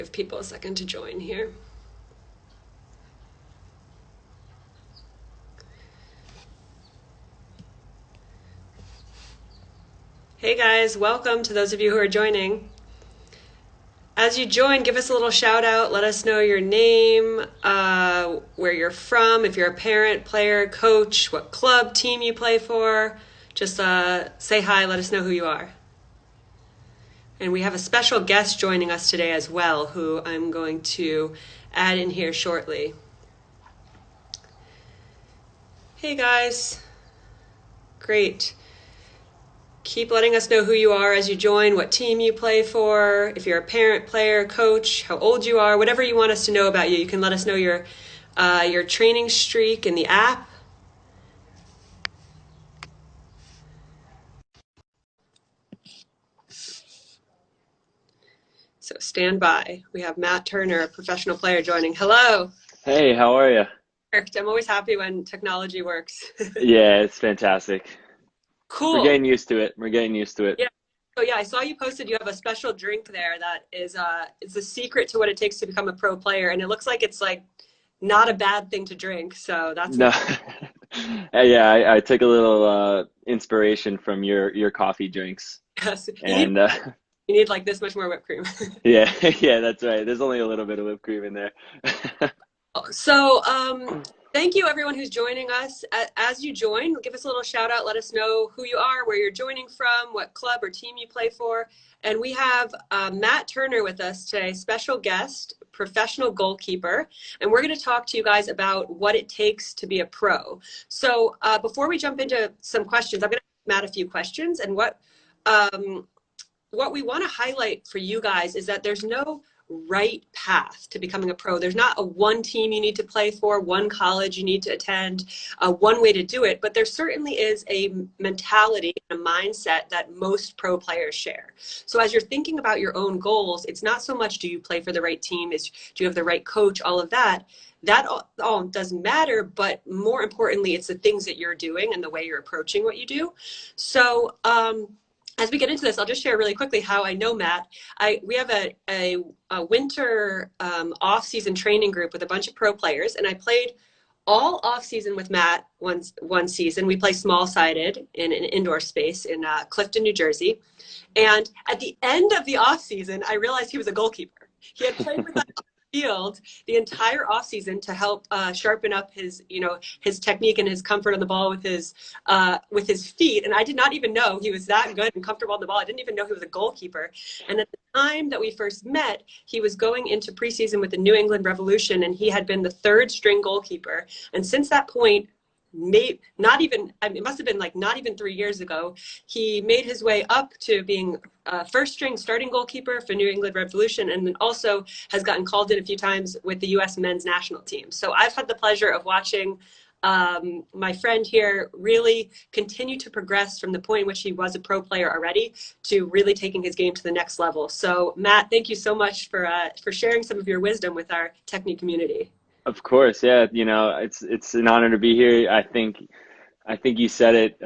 Give people a second to join here. Hey guys, welcome to those of you who are joining. As you join, give us a little shout out. Let us know your name, where you're from, if you're a parent, player, coach, what club, team you play for. Just say hi, let us know who you are. And we have a special guest joining us today as well, who I'm going to add in here shortly. Hey guys. Great. Keep letting us know who you are as you join, what team you play for, if you're a parent, player, coach, how old you are, whatever you want us to know about you. You can let us know your training streak in the app. So stand by. We have Matt Turner, a professional player, joining. Hello. Hey, how are you? I'm always happy when technology works. Yeah, it's fantastic. We're Cool. getting used to it. We're getting used to it. Yeah. So yeah, I saw you posted you have a special drink there that is the secret to what it takes to become a pro player, and it looks like it's like not a bad thing to drink. So that's No, yeah, I took a little inspiration from your coffee drinks, yes. and You need like this much more whipped cream. yeah, yeah, that's right. There's only a little bit of whipped cream in there. So, thank you everyone who's joining us. As you join, give us a little shout out. Let us know who you are, where you're joining from, what club or team you play for. And we have Matt Turner with us today, special guest, professional goalkeeper. And we're going to talk to you guys about what it takes to be a pro. So before we jump into some questions, I'm going to ask Matt a few questions. And what we want to highlight for you guys is that there's no right path to becoming a pro. There's not a one team you need to play for, one college you need to attend, one way to do it, but there certainly is a mentality and a mindset that most pro players share. So as you're thinking about your own goals, it's not so much do you play for the right team, it's do you have the right coach, all of that. That all does matter, but more importantly, it's the things that you're doing and the way you're approaching what you do. So, as we get into this, I'll just share really quickly how I know Matt. We have a winter off-season training group with a bunch of pro players, and I played all off-season with Matt one season. We play small-sided in an indoor space in Clifton, New Jersey. And at the end of the off-season, I realized he was a goalkeeper. He had played with us on the field the entire off-season to help sharpen up his technique and his comfort on the ball with his feet. And I did not even know he was that good and comfortable on the ball. I didn't even know he was a goalkeeper. And at the time that we first met, he was going into preseason with the New England Revolution, and he had been the third string goalkeeper. And since that point, it must have been like not even 3 years ago, he made his way up to being first string starting goalkeeper for New England Revolution, and then also has gotten called in a few times with the U.S. men's national team. So I've had the pleasure of watching my friend here really continue to progress from the point in which he was a pro player already to really taking his game to the next level. So Matt, thank you so much for sharing some of your wisdom with our technique community. Of course, yeah. It's an honor to be here. I think you said it.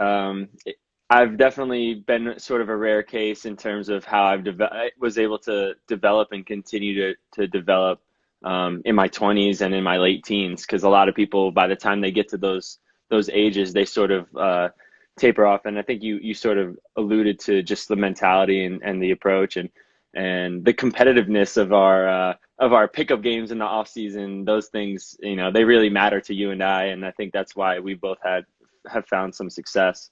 I've definitely been sort of a rare case in terms of how I was able to develop and continue to develop in my 20s and in my late teens, because a lot of people, by the time they get to those ages, they sort of taper off. And I think you sort of alluded to just the mentality and the approach and the competitiveness of our pickup games in the off season. Those things, they really matter to you and I think that's why we both have found some success.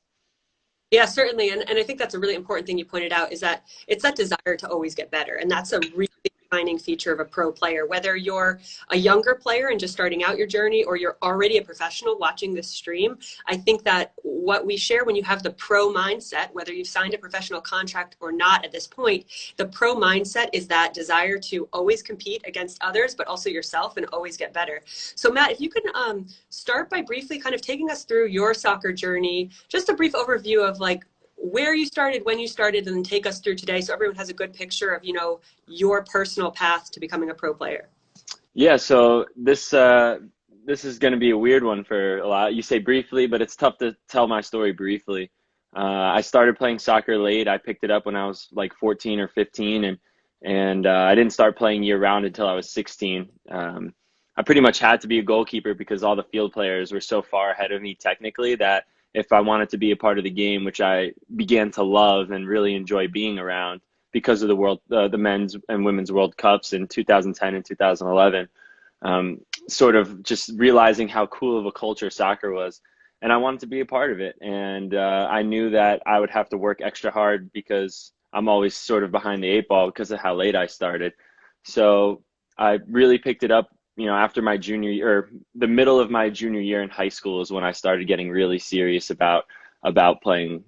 Yeah, certainly. And I think that's a really important thing you pointed out, is that it's that desire to always get better. And that's a really defining feature of a pro player, whether you're a younger player and just starting out your journey, or you're already a professional watching this stream. I think that what we share when you have the pro mindset, whether you've signed a professional contract or not at this point, the pro mindset is that desire to always compete against others, but also yourself, and always get better. So Matt, if you can start by briefly kind of taking us through your soccer journey, just a brief overview of like where you started, when you started, and then take us through today so everyone has a good picture of, your personal path to becoming a pro player. Yeah, so this is going to be a weird one for a lot. You say briefly, but it's tough to tell my story briefly. I started playing soccer late. I picked it up when I was like 14 or 15, and I didn't start playing year round until I was 16. I pretty much had to be a goalkeeper because all the field players were so far ahead of me technically that if I wanted to be a part of the game, which I began to love and really enjoy being around because of the men's and women's World Cups in 2010 and 2011, sort of just realizing how cool of a culture soccer was. And I wanted to be a part of it. And I knew that I would have to work extra hard because I'm always sort of behind the eight ball because of how late I started. So I really picked it up, after my junior year, or the middle of my junior year in high school is when I started getting really serious about playing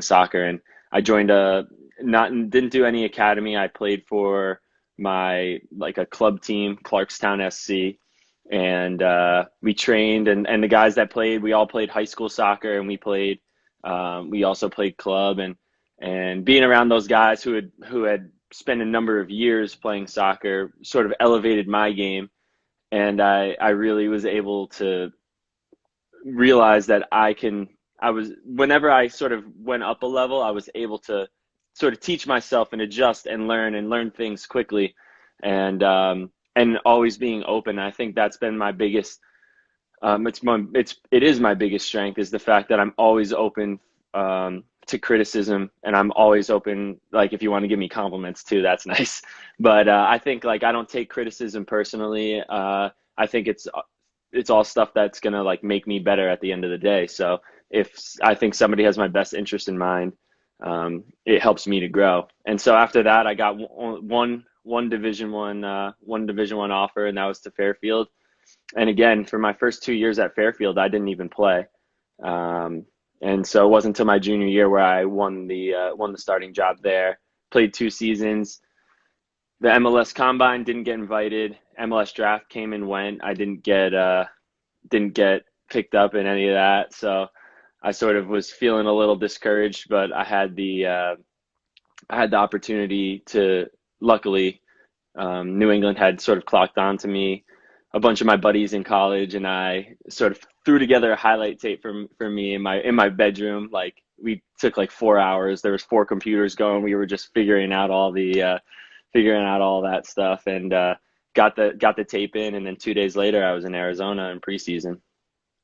soccer. And I joined didn't do any academy. I played for my like a club team, Clarkstown SC, and we trained, and the guys that played, we all played high school soccer, and we also played club, and being around those guys who had spent a number of years playing soccer sort of elevated my game, and I really was able to realize that whenever I sort of went up a level, I was able to sort of teach myself and adjust and learn things quickly, and always being open. I think that's been my biggest, it is my biggest strength, is the fact that I'm always open to criticism, and I'm always open, like if you want to give me compliments too, that's nice. But I think like I don't take criticism personally. I think it's all stuff that's gonna like make me better at the end of the day. So if I think somebody has my best interest in mind, it helps me to grow. And so after that, I got one Division One offer, and that was to Fairfield. And again, for my first 2 years at Fairfield, I didn't even play. And so it wasn't until my junior year where I won the starting job there. Played 2 seasons. The MLS Combine, didn't get invited. MLS Draft came and went. I didn't get picked up in any of that. So I sort of was feeling a little discouraged, but I had the opportunity to, luckily, New England had sort of clocked on to me. A bunch of my buddies in college and I sort of threw together a highlight tape for me in my bedroom. Like we took like 4 hours. There was 4 computers going. We were just figuring out all that stuff, and got the tape in. And then 2 days later, I was in Arizona in preseason.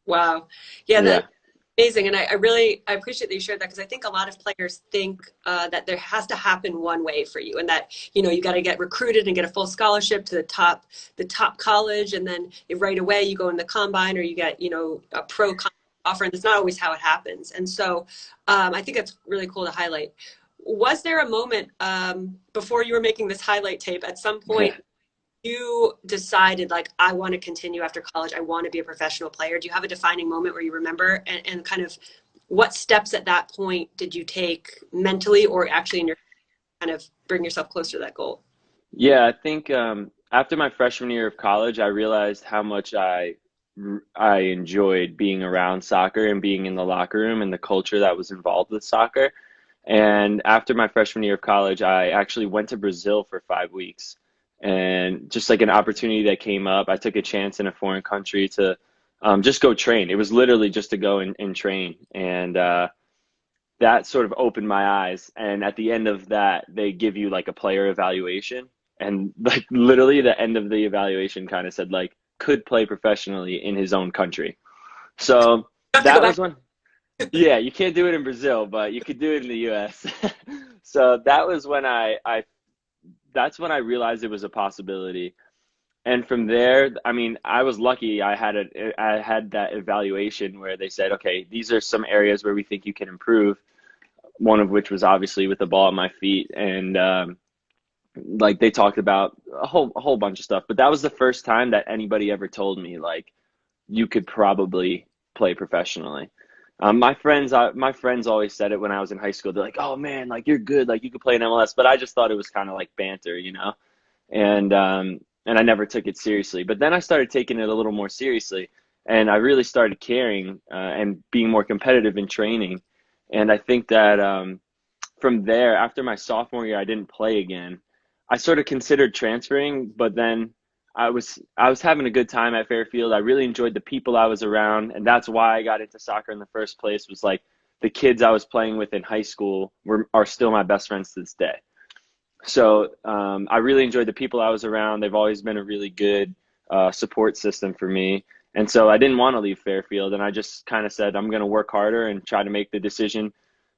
Wow. Yeah, Yeah. that's amazing. And I appreciate that you shared that, because I think a lot of players think that there has to happen one way for you, and that, you got to get recruited and get a full scholarship to the top college. And then right away you go in the combine, or you get, a pro offer. And that's not always how it happens. And so I think that's really cool to highlight. Was there a moment before you were making this highlight tape, at some point you decided, like, I want to continue after college, I want to be a professional player? Do you have a defining moment where you remember, and kind of what steps at that point did you take mentally or actually in your kind of bring yourself closer to that goal? Yeah, I think after my freshman year of college, I realized how much I enjoyed being around soccer and being in the locker room and the culture that was involved with soccer. And after my freshman year of college, I actually went to Brazil for 5 weeks. And just like an opportunity that came up, I took a chance in a foreign country to just go train. It was literally just to go and train. And that sort of opened my eyes. And at the end of that, they give you like a player evaluation. And like literally the end of the evaluation kind of said like, could play professionally in his own country. So You have to go that back. was when, yeah, you can't do it in Brazil, but you could do it in the US. So that was when that's when I realized it was a possibility. And from there, I mean, I was lucky. I had that evaluation where they said, okay, these are some areas where we think you can improve. One of which was obviously with the ball at my feet, and like they talked about a whole bunch of stuff. But that was the first time that anybody ever told me like you could probably play professionally. My friends always said it when I was in high school. They're like, "Oh man, like you're good, like you could play in MLS." But I just thought it was kind of like banter. And I never took it seriously. But then I started taking it a little more seriously, and I really started caring and being more competitive in training. And I think that from there, after my sophomore year, I didn't play again. I sort of considered transferring, but then I was having a good time at Fairfield. I really enjoyed the people I was around, and that's why I got into soccer in the first place. Was like the kids I was playing with in high school are still my best friends to this day. So I really enjoyed the people I was around. They've always been a really good support system for me. And so I didn't want to leave Fairfield. And I just kind of said, I'm going to work harder and try to make the decision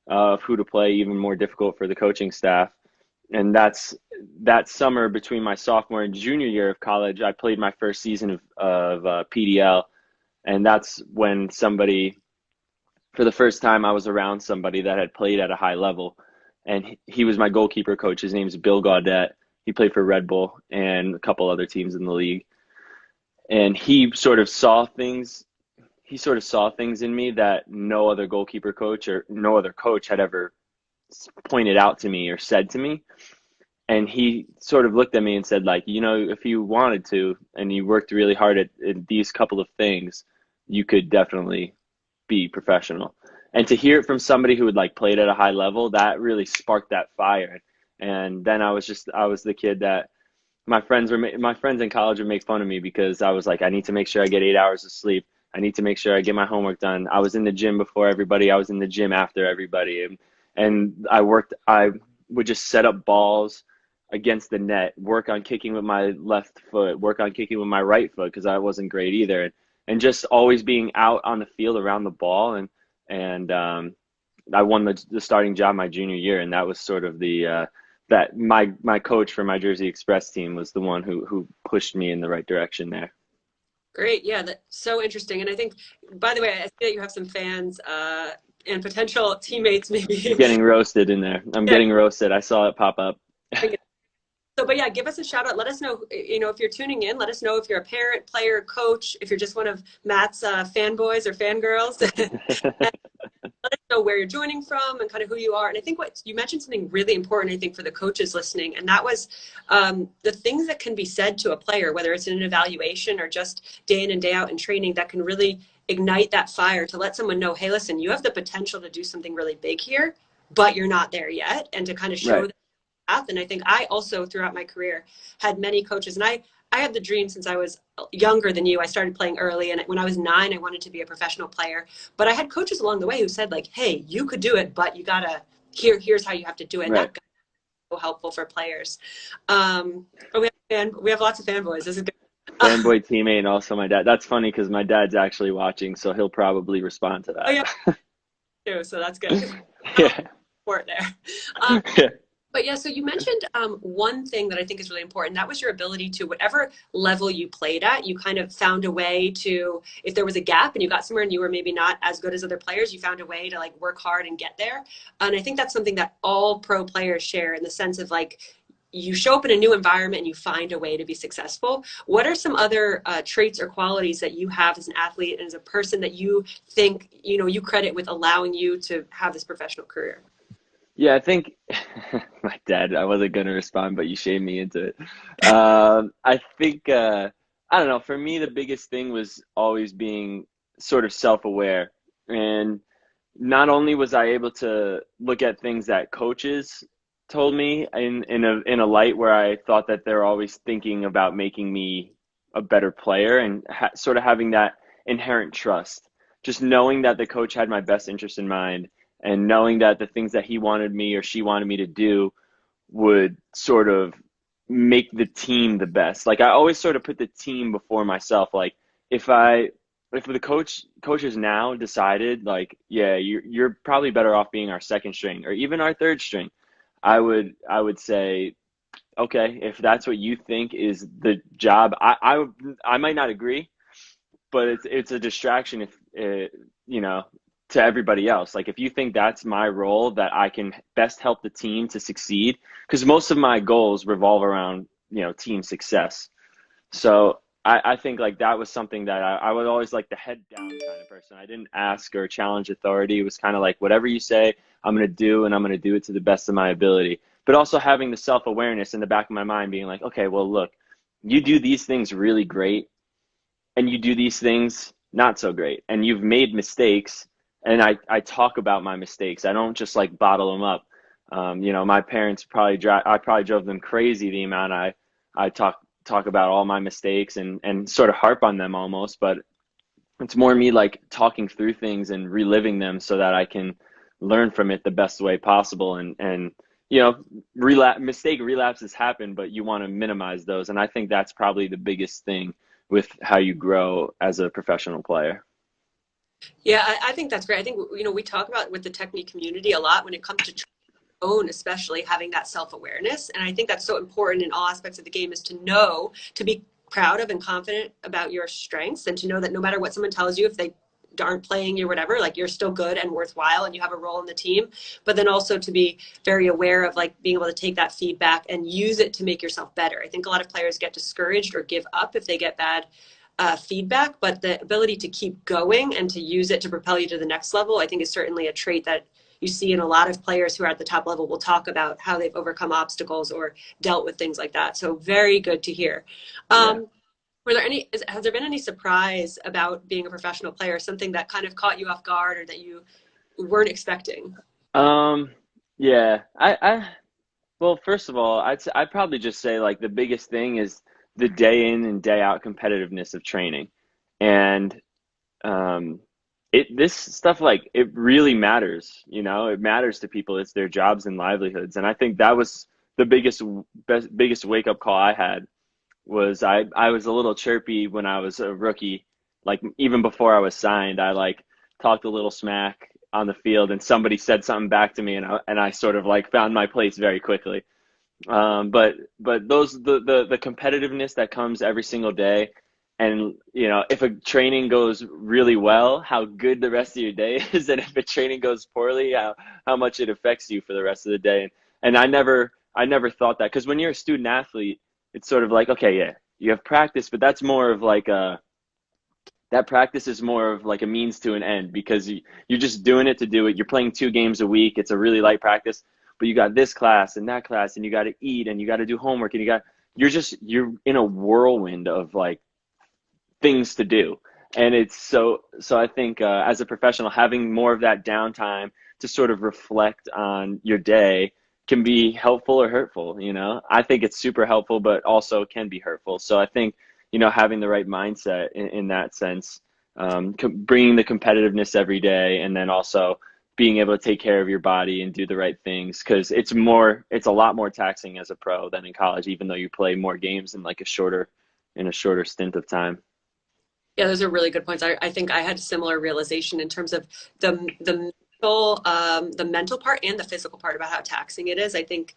of who to play even more difficult for the coaching staff. And that's that summer between my sophomore and junior year of college, I played my first season of PDL. And that's when somebody, for the first time, I was around somebody that had played at a high level. And he was my goalkeeper coach. His name's Bill Gaudette. He played for Red Bull and a couple other teams in the league. And he sort of saw things in me that no other goalkeeper coach or no other coach had ever pointed out to me or said to me. And he sort of looked at me and said, like, if you wanted to and you worked really hard at these couple of things, you could definitely be professional. And to hear it from somebody who had like played at a high level, that really sparked that fire. And then I was the kid that my friends in college would make fun of me because I was like, I need to make sure I get 8 hours of sleep. I need to make sure I get my homework done. I was in the gym before everybody. I was in the gym after everybody. And I would just set up balls against the net, work on kicking with my left foot, work on kicking with my right foot because I wasn't great either. And just always being out on the field around the ball. And I won the starting job my junior year. And that was sort of that my coach for my Jersey Express team was the one who pushed me in the right direction there. Great. Yeah, that's so interesting. And I think, by the way, I see that you have some fans and potential teammates maybe. Getting roasted in there. I'm Yeah. getting roasted. I saw it pop up. So, but yeah, give us a shout out. Let us know, if you're tuning in, let us know if you're a parent, player, coach, if you're just one of Matt's fanboys or fangirls. Let us know where you're joining from and kind of who you are. And I think what you mentioned something really important, I think, for the coaches listening, and that was the things that can be said to a player, whether it's in an evaluation or just day in and day out in training, that can really ignite that fire to let someone know, hey, listen, you have the potential to do something really big here, but you're not there yet. And to kind of show Right. that path. And I think I also, throughout my career, had many coaches, and I had the dream since I was younger than you. I started playing early, and when I was 9, I wanted to be a professional player. But I had coaches along the way who said, like, hey, you could do it, but you gotta, here's how you have to do it. And Right. that got so helpful for players. But we have lots of fanboys. This is good. Fanboy teammate and also my dad. That's funny because my dad's actually watching, so he'll probably respond to that. Oh yeah, too. So that's good. Yeah. Support there. Yeah. But yeah, so you mentioned one thing that I think is really important. That was your ability to, whatever level you played at, you kind of found a way to, if there was a gap and you got somewhere and you were maybe not as good as other players, you found a way to like work hard and get there. And I think that's something that all pro players share, in the sense of like, you show up in a new environment and you find a way to be successful. What are some other traits or qualities that you have as an athlete and as a person that you think, you credit with allowing you to have this professional career? Yeah, I think my dad, I wasn't going to respond, but you shamed me into it. I think, I don't know, for me, the biggest thing was always being sort of self-aware. And not only was I able to look at things that coaches told me in a light where I thought that they're always thinking about making me a better player, and sort of having that inherent trust, just knowing that the coach had my best interest in mind, and knowing that the things that he wanted me or she wanted me to do would sort of make the team the best. Like I always sort of put the team before myself. Like if the coaches now decided like, yeah, you're probably better off being our second string or even our third string, I would say, okay, if that's what you think is the job, I might not agree, but it's a distraction if to everybody else. Like if you think that's my role, that I can best help the team to succeed, because most of my goals revolve around team success. So I think like that was something that I was always like the head down kind of person. I didn't ask or challenge authority. It was kind of like whatever you say, I'm going to do, and I'm going to do it to the best of my ability. But also having the self-awareness in the back of my mind being like, okay, well, look, you do these things really great and you do these things not so great, and you've made mistakes, and I talk about my mistakes. I don't just like bottle them up. My parents I probably drove them crazy the amount I talk about all my mistakes and sort of harp on them almost, but it's more me like talking through things and reliving them so that I can learn from it the best way possible, and relapses happen, but you want to minimize those. And I think that's probably the biggest thing with how you grow as a professional player. Yeah, I think that's great. I think, we talk about with the technique community a lot when it comes to own, especially having that self-awareness. And I think that's so important in all aspects of the game, is to know, to be proud of and confident about your strengths, and to know that no matter what someone tells you, if they aren't playing you or whatever, like, you're still good and worthwhile and you have a role in the team. But then also to be very aware of, like, being able to take that feedback and use it to make yourself better. I think a lot of players get discouraged or give up if they get bad feedback, but the ability to keep going and to use it to propel you to the next level, I think, is certainly a trait that you see in a lot of players who are at the top level. Will talk about how they've overcome obstacles or dealt with things like that. So very good to hear. Yeah. Has there been any surprise about being a professional player, something that kind of caught you off guard or that you weren't expecting? Um, yeah. Well, first of all, I'd probably just say, like, the biggest thing is the day in and day out competitiveness of training. And um, this stuff, like, it really matters, it matters to people. It's their jobs and livelihoods. And I think that was the biggest wake up call I had. Was I was a little chirpy when I was a rookie. Like, even before I was signed, I, like, talked a little smack on the field, and somebody said something back to me, and I sort of, like, found my place very quickly. But the competitiveness that comes every single day, and if a training goes really well, how good the rest of your day is, and if a training goes poorly, how much it affects you for the rest of the day. And I never thought that, because when you're a student athlete, it's sort of like, okay, yeah, you have practice, but that's more of like that practice is more of like a means to an end, because you're just doing it to do it. You're playing 2 games a week. It's a really light practice, but you got this class and that class, and you got to eat, and you got to do homework, and you're in a whirlwind of, like, things to do. And it's so I think, as a professional, having more of that downtime to sort of reflect on your day can be helpful or hurtful. I think it's super helpful, but also can be hurtful. So I think, having the right mindset in that sense, bringing the competitiveness every day, and then also being able to take care of your body and do the right things, because it's a lot more taxing as a pro than in college, even though you play more games in, like, a shorter stint of time. Yeah, those are really good points. I think I had a similar realization in terms of the mental part and the physical part about how taxing it is. I think,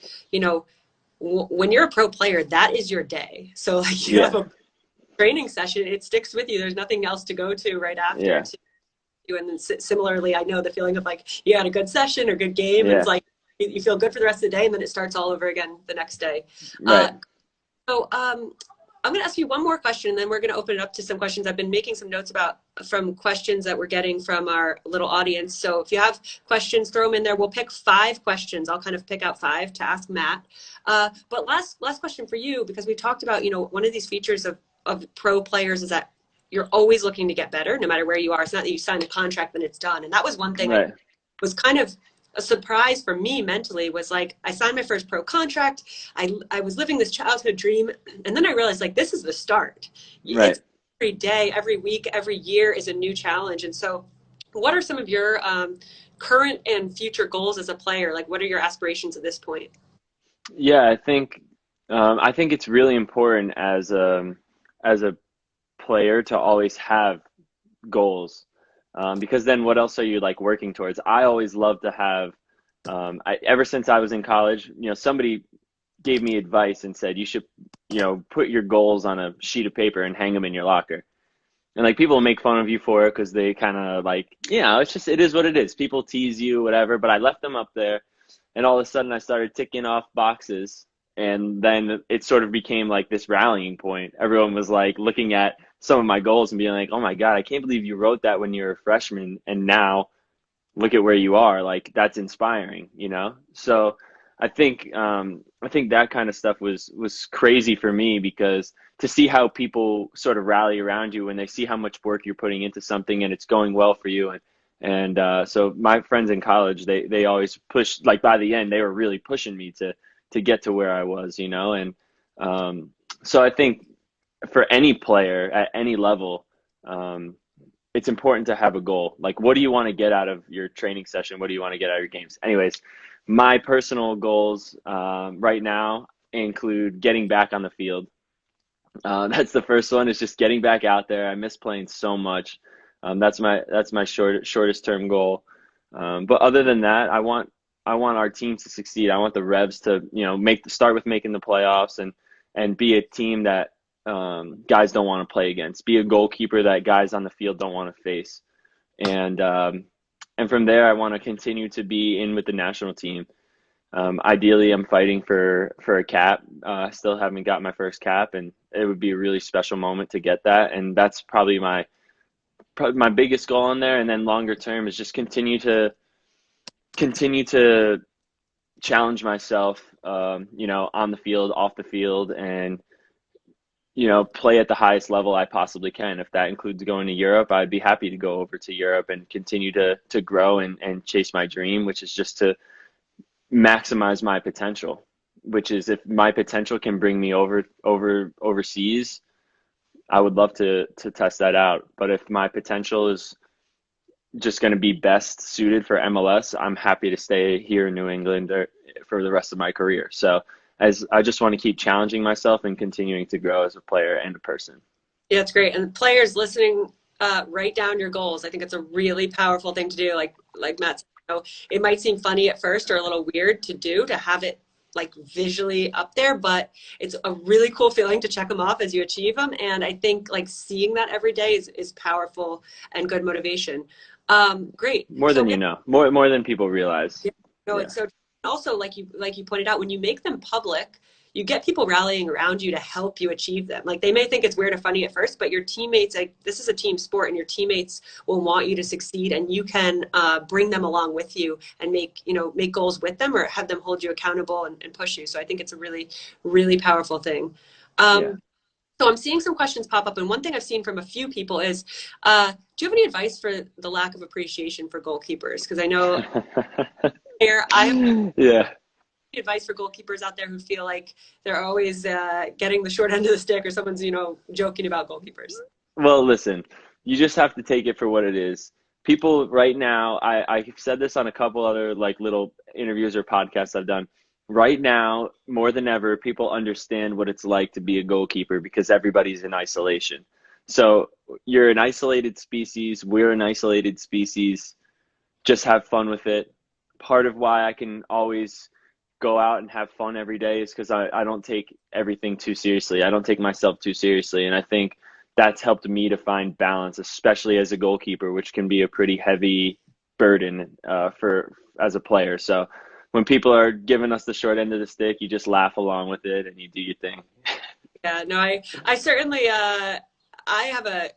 when you're a pro player, that is your day. So, like, you have Yeah, a training session, it sticks with you. There's nothing else to go to right after. yeah, And then similarly, I know the feeling of, like, you had a good session or good game, and it's yeah, like you feel good for the rest of the day, and then it starts all over again the next day. Uh, right. so I'm going to ask you one more question, and then we're going to open it up to some questions. I've been making some notes from questions that we're getting from our little audience. So if you have questions, throw them in there. We'll pick 5 questions. I'll kind of pick out 5 to ask Matt. But last question for you, because we talked about, one of these features of pro players is that you're always looking to get better, no matter where you are. It's not that you sign a contract and it's done. And that was one thing I Right. was kind of a surprise for me mentally, was like, I signed my first pro contract. I was living this childhood dream. And then I realized, like, this is the start. Right. It's every day, every week, every year is a new challenge. And so what are some of your current and future goals as a player? Like, what are your aspirations at this point? Yeah, I think it's really important as a player to always have goals, because then what else are you, like, working towards? I always love to have, ever since I was in college, somebody gave me advice and said you should, put your goals on a sheet of paper and hang them in your locker. And, like, people make fun of you for it, because they kind of, like, it is what it is. People tease you, whatever. But I left them up there, and all of a sudden I started ticking off boxes, and then it sort of became like this rallying point. Everyone was, like, looking at some of my goals and being like, "Oh my God, I can't believe you wrote that when you were a freshman, and now look at where you are." Like, that's inspiring. So I think that kind of stuff was crazy for me, because to see how people sort of rally around you when they see how much work you're putting into something and it's going well for you. And so my friends in college, they always push, like, by the end they were really pushing me to get to where I was. And so I think for any player at any level, um, it's important to have a goal. Like, what do you want to get out of your training session? What do you want to get out of your games? Anyways, my personal goals right now include getting back on the field. That's the first one, is just getting back out there. I miss playing so much. That's my shortest term goal. But other than that, I want our team to succeed. I want the Revs to, start with making the playoffs, and be a team that guys don't want to play against. Be a goalkeeper that guys on the field don't want to face. And from there, I want to continue to be in with the national team. Ideally, I'm fighting for a cap. I still haven't got my first cap, and it would be a really special moment to get that. And that's probably my biggest goal in there. And then longer term is just continue to challenge myself, on the field, off the field, and play at the highest level I possibly can. If that includes going to Europe, I'd be happy to go over to Europe and continue to grow and chase my dream, which is just to maximize my potential, which is, if my potential can bring me overseas, I would love to test that out. But if my potential is just going to be best suited for MLS, I'm happy to stay here in New England for the rest of my career. So as I just want to keep challenging myself and continuing to grow as a player and a person. Yeah, it's great. And players listening, write down your goals. I think it's a really powerful thing to do. Like Matt said, it might seem funny at first or a little weird to do, to have it like visually up there, but it's a really cool feeling to check them off as you achieve them. And I think like seeing that every day is powerful and good motivation. Great. More than more than people realize. Yeah, no, Yeah. it's so also like you pointed out, when you make them public, you get people rallying around you to help you achieve them. Like, they may think it's weird or funny at first, but your teammates, like, this is a team sport, and your teammates will want you to succeed, and you can bring them along with you and make goals with them, or have them hold you accountable and push you. So I think it's a really, really powerful thing. Yeah. So I'm seeing some questions pop up, and one thing I've seen from a few people is, do you have any advice for the lack of appreciation for goalkeepers? Because I know I have Yeah. advice for goalkeepers out there who feel like they're always getting the short end of the stick, or someone's joking about goalkeepers. Well, listen, you just have to take it for what it is. People right now, I've said this on a couple other like little interviews or podcasts I've done. Right now, more than ever, people understand what it's like to be a goalkeeper, because everybody's in isolation. So you're an isolated species. We're an isolated species. Just have fun with it. Part of why I can always go out and have fun every day is because I don't take everything too seriously. I don't take myself too seriously. And I think that's helped me to find balance, especially as a goalkeeper, which can be a pretty heavy burden as a player. So when people are giving us the short end of the stick, you just laugh along with it and you do your thing. Yeah, no, I certainly I have a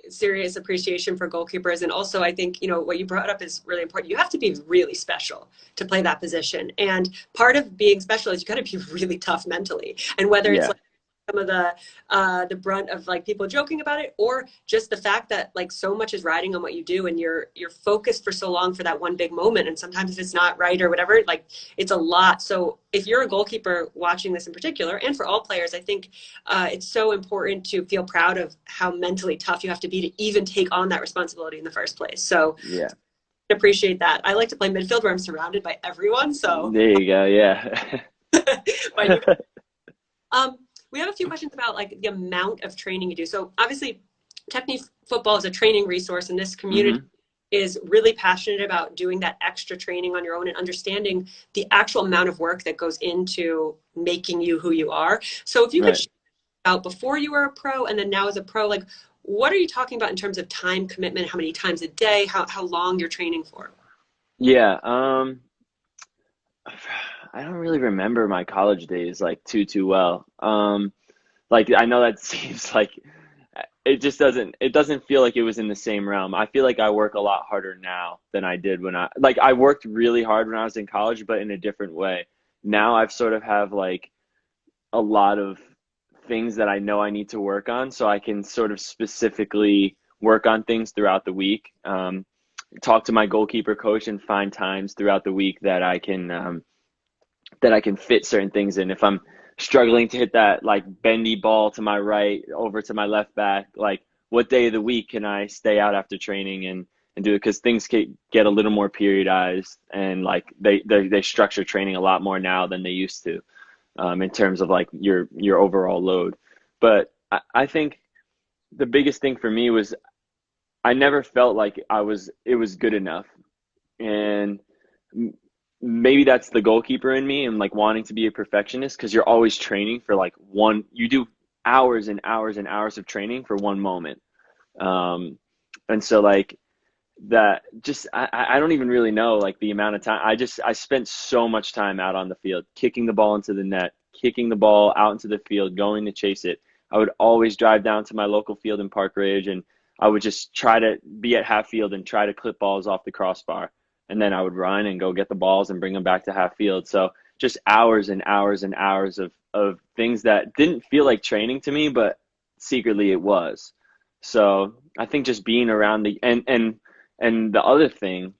serious appreciation for goalkeepers. And also, I think, what you brought up is really important. You have to be really special to play that position. And part of being special is you got to be really tough mentally. And whether it's Yeah. like some of the brunt of like people joking about it, or just the fact that like so much is riding on what you do, and you're focused for so long for that one big moment, and sometimes if it's not right or whatever, like, it's a lot. So if you're a goalkeeper watching this in particular, and for all players, I think it's so important to feel proud of how mentally tough you have to be to even take on that responsibility in the first place. So Yeah. appreciate that. I like to play midfield where I'm surrounded by everyone. So There you go. Yeah. we have a few questions about like the amount of training you do. So obviously, Technique Football is a training resource, and this community is really passionate about doing that extra training on your own and understanding the actual amount of work that goes into making you who you are. So if you could share about before you were a pro and then now as a pro, like, what are you talking about in terms of time commitment? How many times a day? How long you're training for? Yeah. I don't really remember my college days like too well. Like, I know that seems like it doesn't feel like it was in the same realm. I feel like I work a lot harder now than I did when I worked really hard when I was in college, but in a different way. Now I've sort of have like a lot of things that I know I need to work on, so I can sort of specifically work on things throughout the week. Talk to my goalkeeper coach and find times throughout the week that I can fit certain things in. If I'm struggling to hit that like bendy ball to my right over to my left back, like, what day of the week can I stay out after training and do it, because things get a little more periodized, and like they structure training a lot more now than they used to, in terms of like your overall load. But I think the biggest thing for me was I never felt like it was good enough. And maybe that's the goalkeeper in me, and like wanting to be a perfectionist, because you're always training for like you do hours and hours and hours of training for one moment. And so like that, just I don't even really know like the amount of time I spent so much time out on the field, kicking the ball into the net, kicking the ball out into the field, going to chase it. I would always drive down to my local field in Park Ridge, and I would just try to be at half field and try to clip balls off the crossbar. And then I would run and go get the balls and bring them back to half field. So just hours and hours and hours of things that didn't feel like training to me, but secretly it was. So I think just being around and the other thing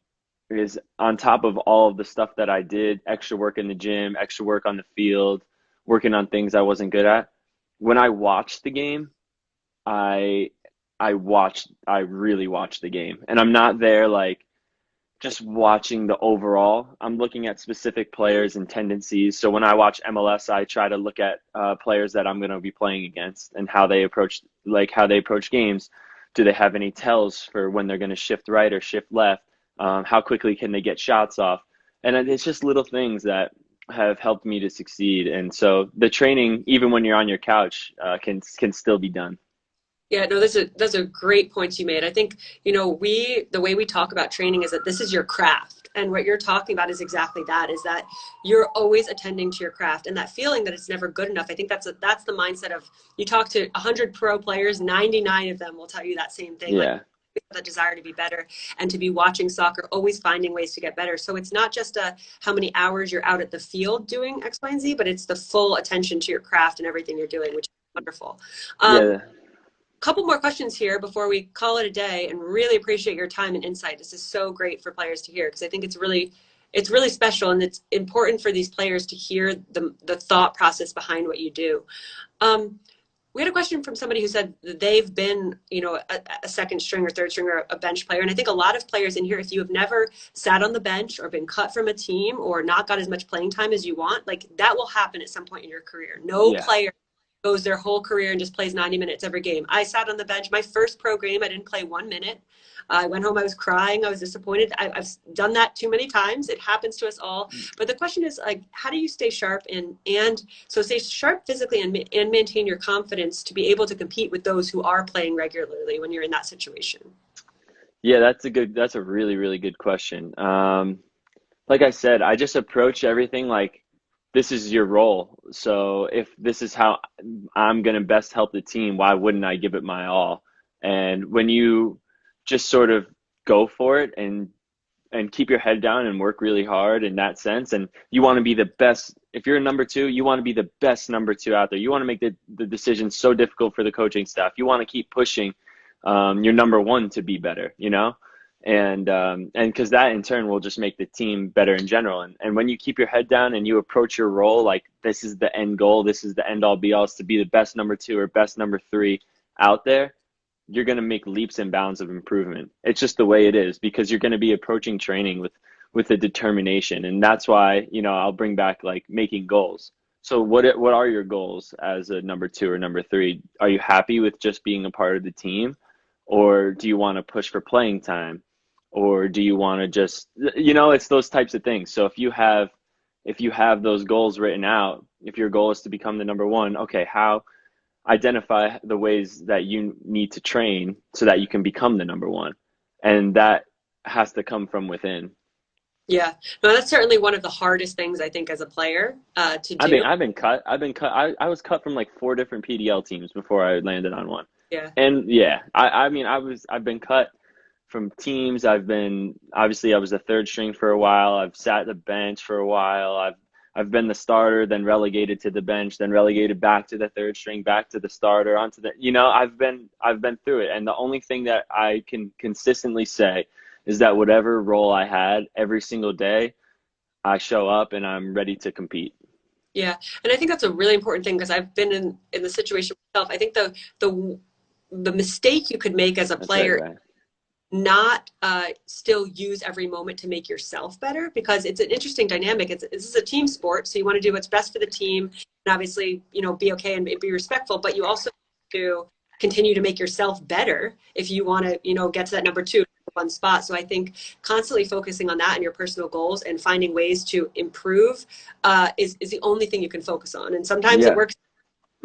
is, on top of all of the stuff that I did, extra work in the gym, extra work on the field, working on things I wasn't good at, when I watched the game, I I really watched the game. And I'm not there like just watching the overall. I'm looking at specific players and tendencies. So when I watch MLS, I try to look at players that I'm going to be playing against, and how they approach games. Do they have any tells for when they're going to shift right or shift left? How quickly can they get shots off? And it's just little things that have helped me to succeed. And so the training, even when you're on your couch, can still be done. Yeah, no, those are great points you made. I think, the way we talk about training is that this is your craft. And what you're talking about is exactly that, is that you're always attending to your craft, and that feeling that it's never good enough. I think that's the mindset of, you talk to 100 pro players, 99 of them will tell you that same thing. Like, Yeah. the desire to be better and to be watching soccer, always finding ways to get better. So it's not just how many hours you're out at the field doing X, Y, and Z, but it's the full attention to your craft and everything you're doing, which is wonderful. Yeah. Couple more questions here before we call it a day, and really appreciate your time and insight. This is so great for players to hear, because I think it's really special, and it's important for these players to hear the thought process behind what you do. We had a question from somebody who said that they've been, a second string or third string or a bench player. And I think a lot of players in here, if you have never sat on the bench or been cut from a team or not got as much playing time as you want, like, that will happen at some point in your career. No Yeah. player goes their whole career and just plays 90 minutes every game. I sat on the bench. My first pro game, I didn't play 1 minute. I went home, I was crying, I was disappointed. I've done that too many times. It happens to us all. But the question is, like, how do you stay sharp and so stay sharp physically and maintain your confidence to be able to compete with those who are playing regularly when you're in that situation? Yeah, that's a really, really good question. Like I said, I just approach everything like this is your role. So if this is how I'm going to best help the team, why wouldn't I give it my all? And when you just sort of go for it and keep your head down and work really hard in that sense, and you want to be the best. If you're a number two, you want to be the best number two out there. You want to make the decision so difficult for the coaching staff. You want to keep pushing your number one to be better, and because that in turn will just make the team better in general. And when you keep your head down and you approach your role like this is the end goal, this is the end all be all, is to be the best number two or best number three out there, you're going to make leaps and bounds of improvement. It's just the way it is, because you're going to be approaching training with a determination. And that's why, I'll bring back like making goals. So what are your goals as a number two or number three? Are you happy with just being a part of the team? Or do you want to push for playing time? Or do you want to just, it's those types of things. So if you have those goals written out, if your goal is to become the number one, okay, how identify the ways that you need to train so that you can become the number one. And that has to come from within. Yeah, no, that's certainly one of the hardest things, I think, as a player to do. I've been cut. I was cut from like 4 different PDL teams before I landed on one. Yeah. And yeah, I've been cut from teams. I was a third string for a while. I've sat the bench for a while. I've been the starter, then relegated to the bench, then relegated back to the third string, back to the starter, onto the, I've been through it. And the only thing that I can consistently say is that whatever role I had every single day, I show up and I'm ready to compete. Yeah. And I think that's a really important thing, because I've been in the situation myself. I think the mistake you could make as a That's right, player, right. not still use every moment to make yourself better, because it's an interesting dynamic. This is a team sport, so you want to do what's best for the team, and obviously, be okay and be respectful, but you also have to continue to make yourself better if you want to, get to that number 2, one spot. So I think constantly focusing on that and your personal goals and finding ways to improve is the only thing you can focus on. And sometimes it Yeah. works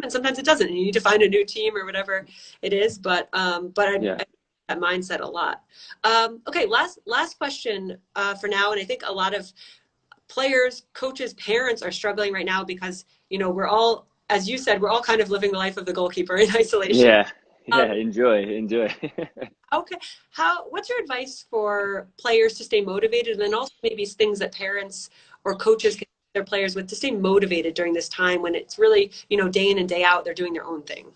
and sometimes it doesn't. And you need to find a new team or whatever it is. But Yeah. I that mindset a lot. Okay, last question for now, and I think a lot of players, coaches, parents are struggling right now because we're all, as you said, we're all kind of living the life of the goalkeeper in isolation. Yeah. Yeah. Um, Enjoy. okay, what's your advice for players to stay motivated, and then also maybe things that parents or coaches can help their players with to stay motivated during this time when it's really day in and day out they're doing their own thing?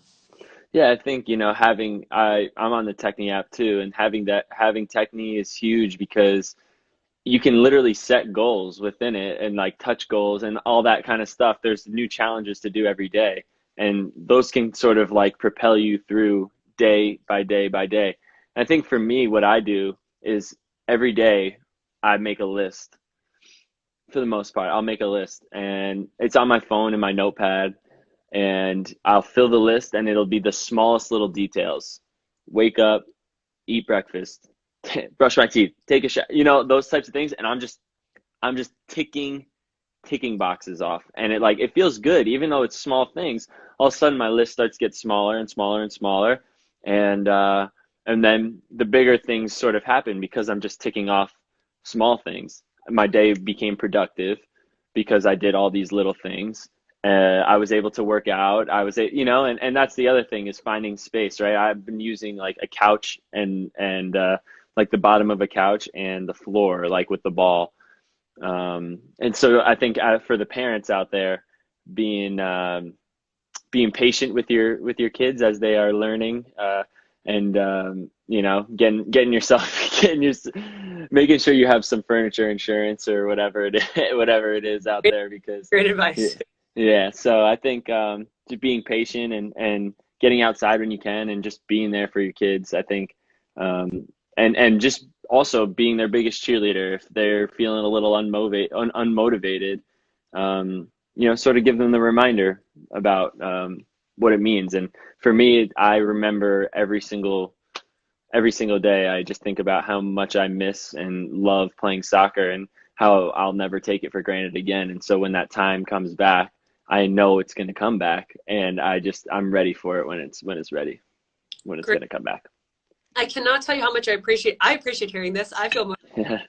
Yeah, I think, I'm on the Techni app too, and having Techni is huge because you can literally set goals within it and like touch goals and all that kind of stuff. There's new challenges to do every day, and those can sort of like propel you through day by day by day. And I think for me, what I do is every day I make a list. For the most part, I'll make a list and it's on my phone in my notepad, and I'll fill the list and it'll be the smallest little details. Wake up, eat breakfast, brush my teeth, take a shower, those types of things. And I'm just ticking boxes off. And it feels good, even though it's small things. All of a sudden my list starts to get smaller and smaller and smaller. And then the bigger things sort of happen because I'm just ticking off small things. My day became productive because I did all these little things. I was able to work out. And that's the other thing is finding space, right? I've been using like a couch and like the bottom of a couch and the floor, like with the ball. And so I think for the parents out there, being being patient with your kids as they are learning, and getting yourself making sure you have some furniture insurance or whatever it is out there because Great yeah, advice. yeah. So I think just being patient and getting outside when you can and just being there for your kids, I think, and just also being their biggest cheerleader if they're feeling a little unmotivated, sort of give them the reminder about what it means. And for me, I remember every single day, I just think about how much I miss and love playing soccer and how I'll never take it for granted again. And so when that time comes back, I know it's going to come back, and I'm ready for it when it's ready, when it's Great. going to come back. I cannot tell you how much I appreciate hearing this. I feel Yeah,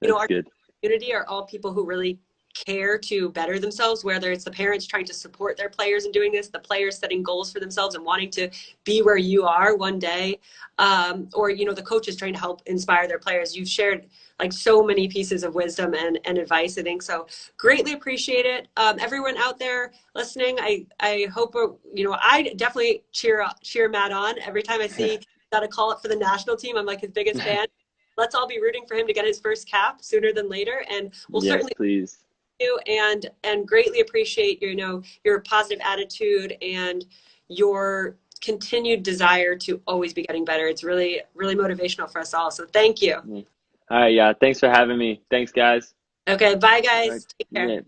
that's our good. community are all people who really care to better themselves, whether it's the parents trying to support their players in doing this, the players setting goals for themselves and wanting to be where you are one day, or the coaches trying to help inspire their players. You've shared like so many pieces of wisdom and advice, I think. So greatly appreciate it. Everyone out there listening, I hope, I definitely cheer Matt on every time I see got to call up for the national team. I'm like his biggest fan. Let's all be rooting for him to get his first cap sooner than later. And we'll Yes, certainly please. you and greatly appreciate your positive attitude and your continued desire to always be getting better. It's really, really motivational for us all. So thank you. All right, yeah. Thanks for having me. Thanks, guys. Okay, bye All right. guys. Take care. Yeah.